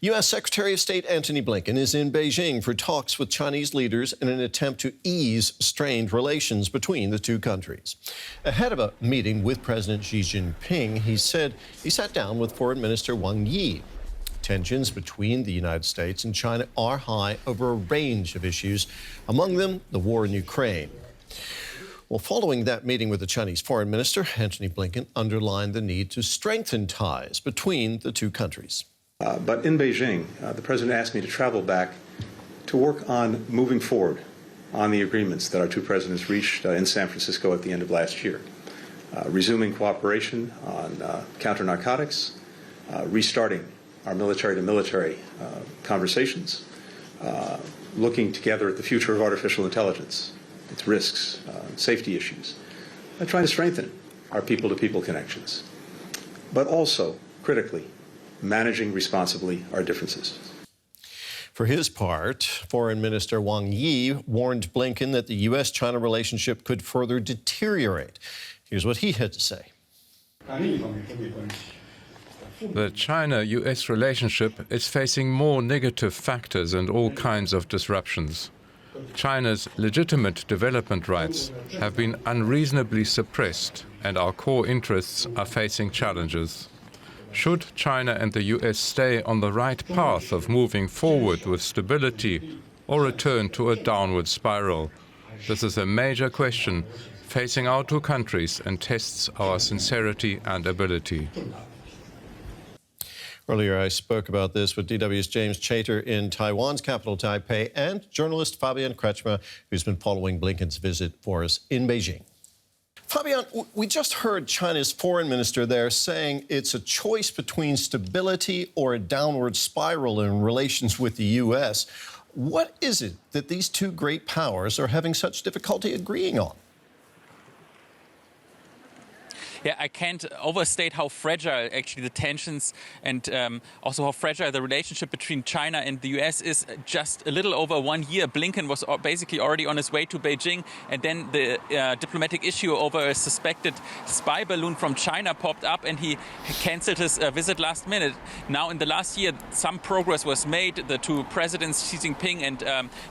U.S. Secretary of State Antony Blinken is in Beijing for talks with Chinese leaders in an attempt to ease strained relations between the two countries. Ahead of a meeting with President Xi Jinping, he said he sat down with Foreign Minister Wang Yi. Tensions between the United States and China are high over a range of issues, among them the war in Ukraine. Well, following that meeting with the Chinese Foreign Minister, Antony Blinken underlined the need to strengthen ties between the two countries. But in Beijing, the President asked me to travel back to work on moving forward on the agreements that our two presidents reached in San Francisco at the end of last year, resuming cooperation on counter-narcotics, restarting our military-to-military conversations, looking together at the future of artificial intelligence, its risks, safety issues, and trying to strengthen our people-to-people connections, but also, critically, managing responsibly our differences. For his part, Foreign Minister Wang Yi warned Blinken that the U.S.-China relationship could further deteriorate. Here's what he had to say. The China-U.S. relationship is facing more negative factors and all kinds of disruptions. China's legitimate development rights have been unreasonably suppressed, and our core interests are facing challenges. Should China and the U.S. stay on the right path of moving forward with stability or return to a downward spiral? This is a major question facing our two countries and tests our sincerity and ability. Earlier, I spoke about this with DW's James Chater in Taiwan's capital, Taipei, and journalist Fabian Kretschmer, who's been following Blinken's visit for us in Beijing. Fabian, we just heard China's foreign minister there saying it's a choice between stability or a downward spiral in relations with the U.S. What is it that these two great powers are having such difficulty agreeing on? Yeah, I can't overstate how fragile actually the tensions and also how fragile the relationship between China and the US is. Just a little over 1 year, Blinken was basically already on his way to Beijing, and then the diplomatic issue over a suspected spy balloon from China popped up, and he cancelled his visit last minute. Now, in the last year, some progress was made. The two presidents, Xi Jinping and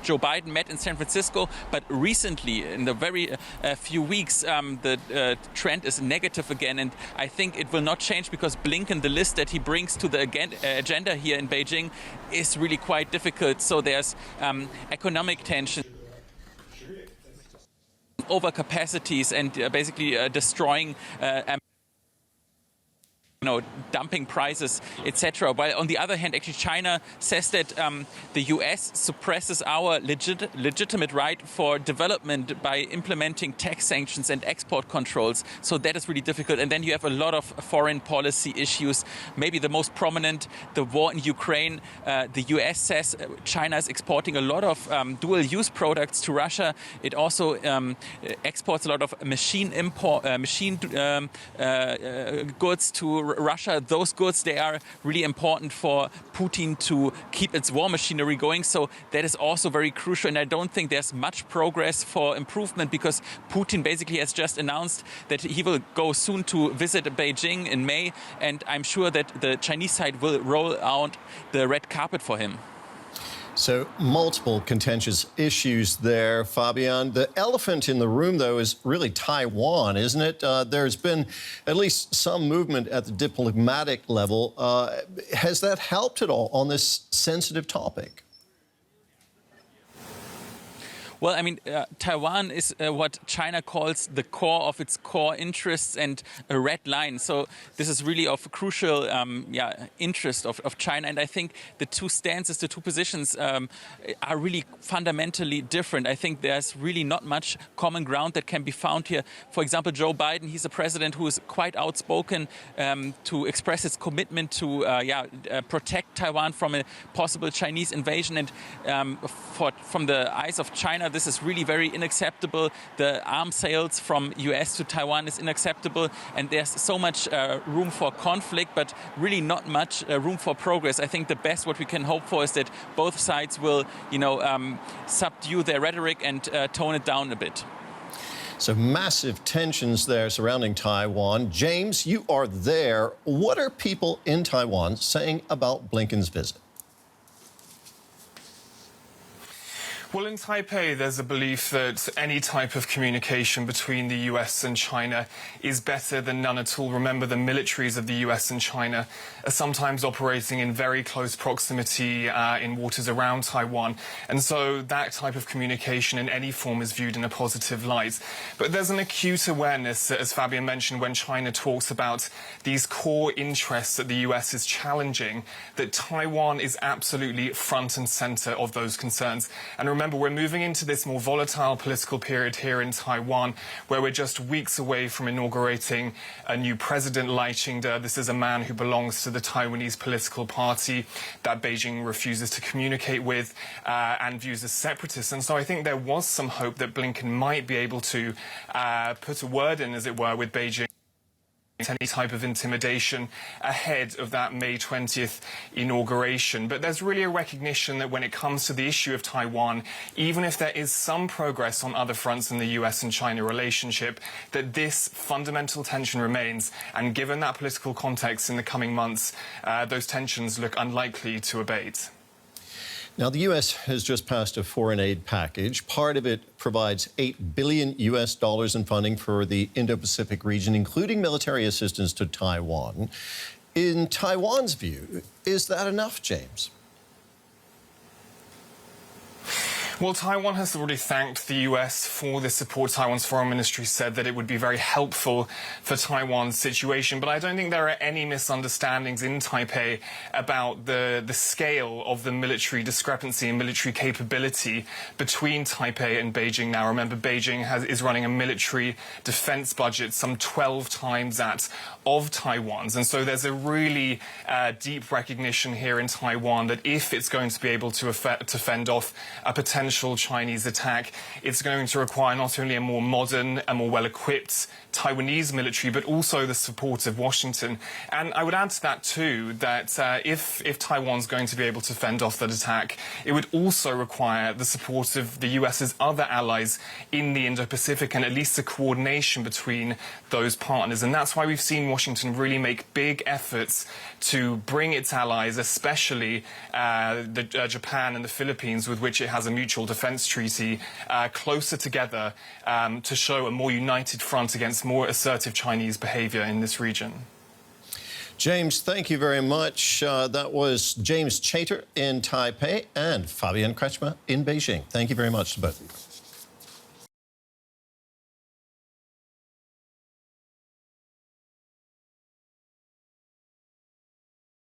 Joe Biden, met in San Francisco, but recently, in the very few weeks, the trend is negative again, and I think it will not change because Blinken, the list that he brings to the agenda here in Beijing, is really quite difficult. So there's economic tension, overcapacities, and basically destroying dumping prices, etc. While on the other hand, actually China says that the US suppresses our legitimate right for development by implementing tax sanctions and export controls. So that is really difficult. And then you have a lot of foreign policy issues. Maybe the most prominent, the war in Ukraine. The US says China is exporting a lot of dual-use products to Russia. It also exports a lot of machine goods to Russia. Those goods, they are really important for Putin to keep its war machinery going. So that is also very crucial. And I don't think there's much progress for improvement because Putin basically has just announced that he will go soon to visit Beijing in May. And I'm sure that the Chinese side will roll out the red carpet for him. So multiple contentious issues there, Fabian. The elephant in the room, though, is really Taiwan, isn't it? There's been at least some movement at the diplomatic level. Has that helped at all on this sensitive topic? Well, I mean, Taiwan is what China calls the core of its core interests and a red line. So this is really of crucial interest of China. And I think the two stances, the two positions are really fundamentally different. I think there's really not much common ground that can be found here. For example, Joe Biden, he's a president who is quite outspoken to express his commitment to protect Taiwan from a possible Chinese invasion. And from the eyes of China, this is really very unacceptable. The arms sales from US to Taiwan is unacceptable, and there's so much room for conflict, but really not much room for progress. I think the best what we can hope for is that both sides will, subdue their rhetoric and tone it down a bit. So massive tensions there surrounding Taiwan. James, you are there. What are people in Taiwan saying about Blinken's visit? Well, in Taipei, there's a belief that any type of communication between the US and China is better than none at all. Remember, the militaries of the US and China are sometimes operating in very close proximity in waters around Taiwan. And so that type of communication in any form is viewed in a positive light. But there's an acute awareness, as Fabian mentioned, when China talks about these core interests that the US is challenging, that Taiwan is absolutely front and center of those concerns. And remember, we're moving into this more volatile political period here in Taiwan, where we're just weeks away from inaugurating a new president, Lai Ching-te. This is a man who belongs to the Taiwanese political party that Beijing refuses to communicate with and views as separatist. And so I think there was some hope that Blinken might be able to put a word in, as it were, with Beijing, any type of intimidation ahead of that May 20th inauguration. But there's really a recognition that when it comes to the issue of Taiwan, even if there is some progress on other fronts in the US and China relationship, that this fundamental tension remains. And given that political context in the coming months, those tensions look unlikely to abate. Now, the U.S. has just passed a foreign aid package. Part of it provides $8 billion in funding for the Indo-Pacific region, including military assistance to Taiwan. In Taiwan's view, is that enough, James? Well, Taiwan has already thanked the US for this support. Taiwan's foreign ministry said that it would be very helpful for Taiwan's situation. But I don't think there are any misunderstandings in Taipei about the scale of the military discrepancy and military capability between Taipei and Beijing now. Remember, Beijing is running a military defense budget some 12 times that of Taiwan's. And so there's a really deep recognition here in Taiwan that if it's going to be able to fend off a potential Chinese attack, it's going to require not only a more modern, a more well-equipped Taiwanese military, but also the support of Washington. And I would add to that, too, that if Taiwan's going to be able to fend off that attack, it would also require the support of the US's other allies in the Indo-Pacific and at least a coordination between those partners. And that's why we've seen Washington really make big efforts to bring its allies, especially Japan and the Philippines, with which it has a mutual defense treaty, closer together to show a more united front against more assertive Chinese behavior in this region. James, thank you very much. That was James Chater in Taipei and Fabian Kretschmer in Beijing. Thank you very much to both of you.